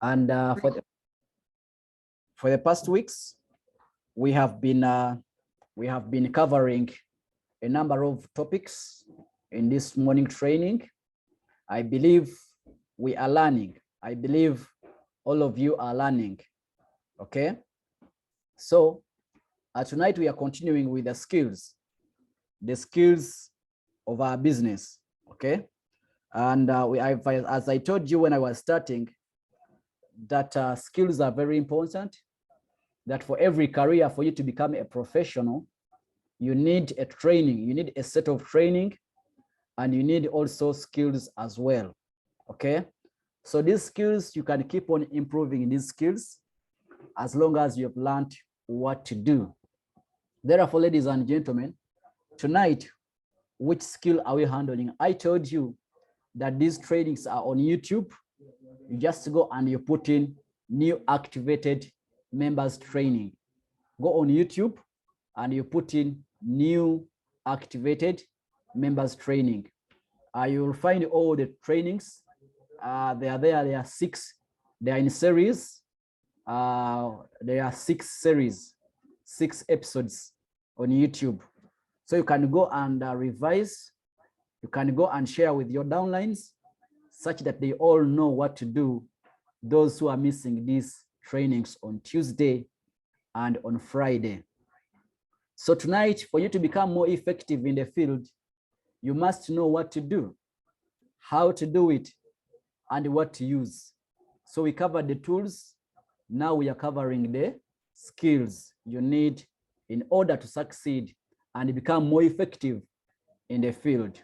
And for the past weeks, we have been covering a number of topics in this morning training. I believe we are learning. I believe all of you are learning. Okay. So tonight we are continuing with the skills of our business. Okay. And as I told you when I was starting, that skills are very important, that for every career, for you to become a professional, you need a training, you need a set of training, and you need also skills as well. Okay. So these skills, you can keep on improving these skills as long as you've learned what to do. Therefore, ladies and gentlemen, tonight, which skill are we handling? I told you that these trainings are on YouTube. You just go and you put in new activated members training. Go on YouTube and you put in new activated members training. You will find all the trainings. They are there. There are 6. They are in series. There are 6 series, 6 episodes on YouTube. So you can go and revise. You can go and share with your downlines such that they all know what to do, those who are missing these trainings on Tuesday and on Friday. So tonight, for you to become more effective in the field, you must know what to do, how to do it, and what to use. So we covered the tools. Now we are covering the skills you need in order to succeed and become more effective in the field.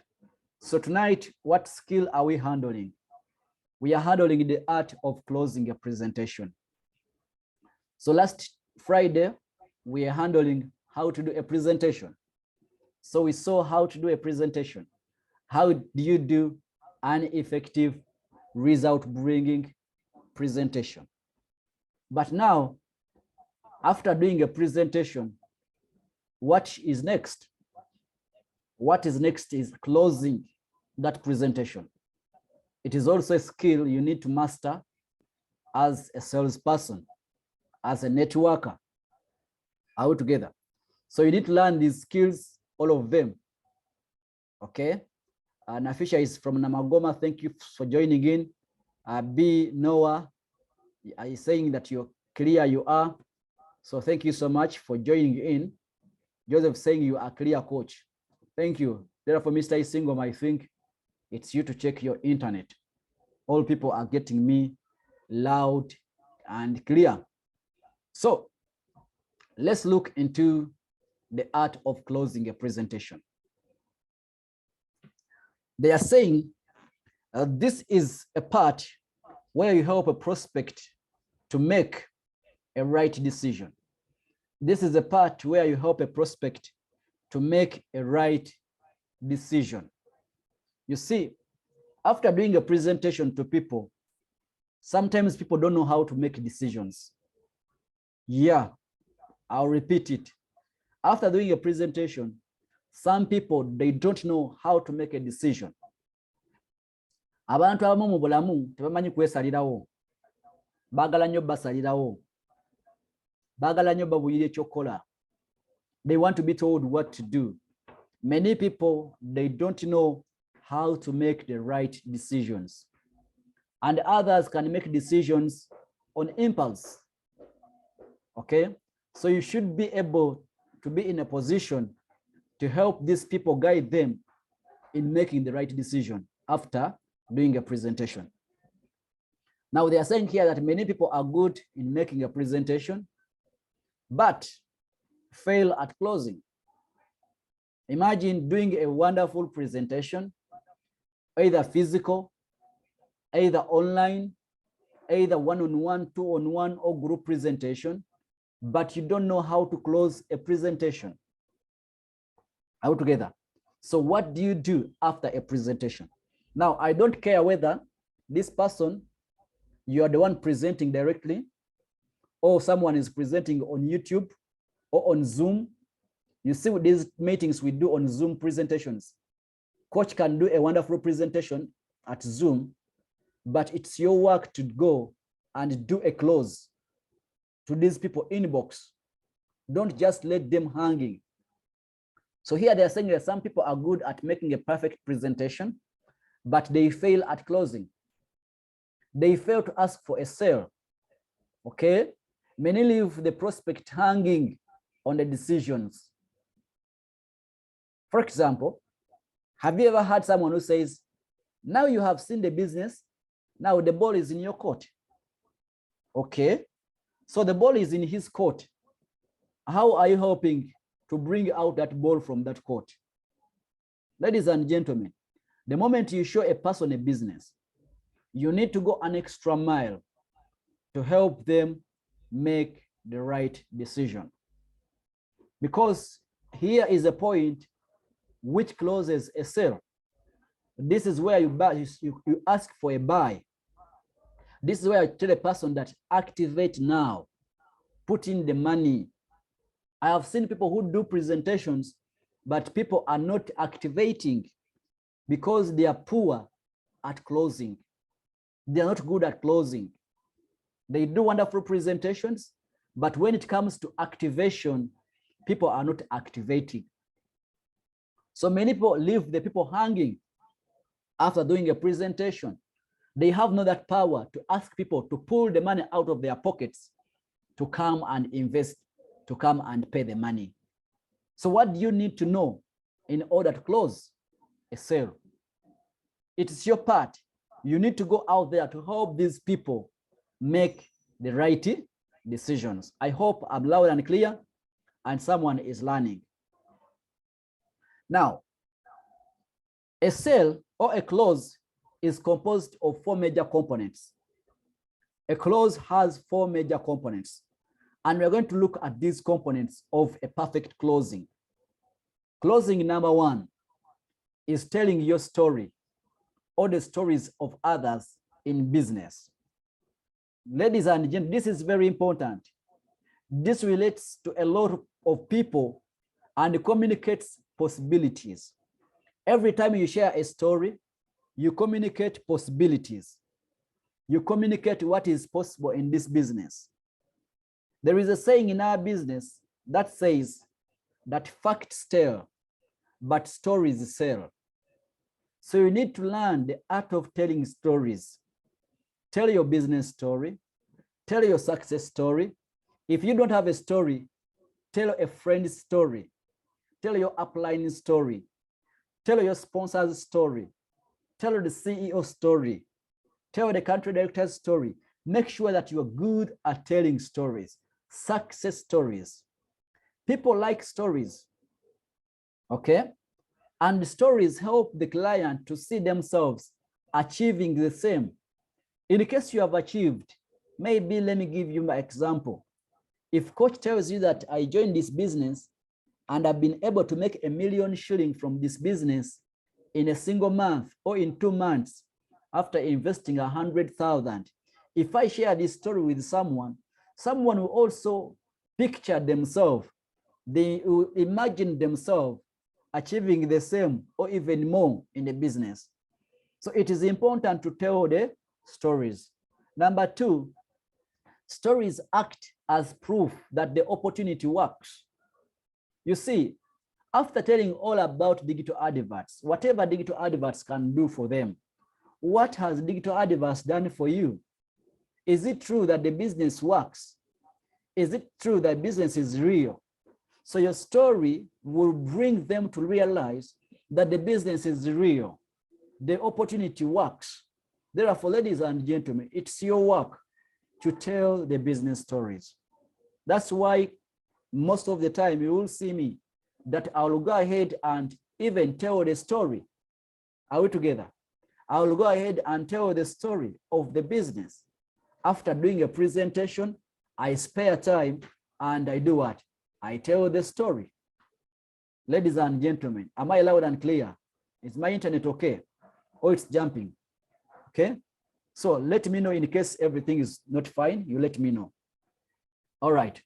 So tonight, what skill are we handling? We are handling the art of closing a presentation. So last Friday, we are handling how to do a presentation. So we saw how to do a presentation. How do you do an effective result-bringing presentation? But now, after doing a presentation, what is next? What is next is closing that presentation. It is also a skill you need to master as a salesperson, as a networker, all together. So you need to learn these skills, all of them. Okay. Nafisha is from Namagoma. Thank you for joining in. B. Noah is saying that you're clear, you are. So thank you so much for joining in. Joseph saying you are clear, coach. Thank you. Therefore, Mr. Isingom, I think it's you to check your internet. All people are getting me loud and clear. So let's look into the art of closing a presentation. They are saying this is a part where you help a prospect to make a right decision. This is a part where you help a prospect to make a right decision. You see, after doing a presentation to people, sometimes people don't know how to make decisions. Yeah, I'll repeat it. After doing a presentation, some people, they don't know how to make a decision. Abantu abamu mu bulamu tebamanyi kwesalirawo. Baagala nnyo basalirawo. Baagala nnyo babuyira ekyokukola. They want to be told what to do. Many people, they don't know how to make the right decisions. And others can make decisions on impulse. Okay? So you should be able to be in a position to help these people, guide them in making the right decision after doing a presentation. Now they are saying here that many people are good in making a presentation, but fail at closing. Imagine doing a wonderful presentation, either physical, either online, either one-on-one, two-on-one, or group presentation, but you don't know how to close a presentation altogether. So what do you do after a presentation? Now, I don't care whether this person, you are the one presenting directly, or someone is presenting on YouTube or on Zoom. You see, with these meetings we do on Zoom presentations, coach can do a wonderful presentation at Zoom, but it's your work to go and do a close to these people inbox. Don't just let them hanging. So here they're saying that some people are good at making a perfect presentation, but they fail at closing. They fail to ask for a sale. Okay? Many leave the prospect hanging on the decisions. For example, have you ever had someone who says, now you have seen the business, now the ball is in your court? Okay? So the ball is in his court. How are you helping to bring out that ball from that court? Ladies and gentlemen, the moment you show a person a business, you need to go an extra mile to help them make the right decision. Because here is a point which closes a sale. This is where you ask for a buy. This is where I tell a person that activate now, put in the money. I have seen people who do presentations, but people are not activating because they are poor at closing. They are not good at closing. They do wonderful presentations, but when it comes to activation, people are not activating. So many people leave the people hanging after doing a presentation. They have not that power to ask people to pull the money out of their pockets to come and invest, to come and pay the money. So what do you need to know in order to close a sale? It is your part. You need to go out there to help these people make the right decisions. I hope I'm loud and clear and someone is learning. Now, a sale or a close is composed of 4 major components. A close has 4 major components, and we're going to look at these components of a perfect closing. Closing number 1 is telling your story or the stories of others in business. Ladies and gentlemen, this is very important. This relates to a lot of people and communicates possibilities. Every time you share a story, you communicate possibilities. You communicate what is possible in this business. There is a saying in our business that says that facts tell, but stories sell. So you need to learn the art of telling stories. Tell your business story. Tell your success story. If you don't have a story, tell a friend's story. Tell your upline story. Tell your sponsor's story. Tell the CEO story. Tell the country director's story. Make sure that you are good at telling stories, success stories. People like stories, okay? And stories help the client to see themselves achieving the same. In case you have achieved, maybe let me give you my example. If coach tells you that I joined this business and I've been able to make $1 million shillings from this business in a single month or in 2 months after investing 100,000, if I share this story with someone, someone will also picture themselves. They will imagine themselves achieving the same or even more in the business. So it is important to tell the stories. Number 2, stories act as proof that the opportunity works. You see, after telling all about digital adverts, whatever digital adverts can do for them, what has digital adverts done for you? Is it true that the business works? Is it true that business is real? So your story will bring them to realize that the business is real. The opportunity works. Therefore, ladies and gentlemen, it's your work to tell the business stories. That's why most of the time you will see me that I will go ahead and even tell the story. Are we together? I will go ahead and tell the story of the business. After doing a presentation, I spare time and I do what? I tell the story. Ladies and gentlemen, am I loud and clear? Is my internet okay? Or it's jumping? Okay? So let me know in case everything is not fine. You let me know. All right.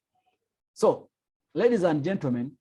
So, ladies and gentlemen,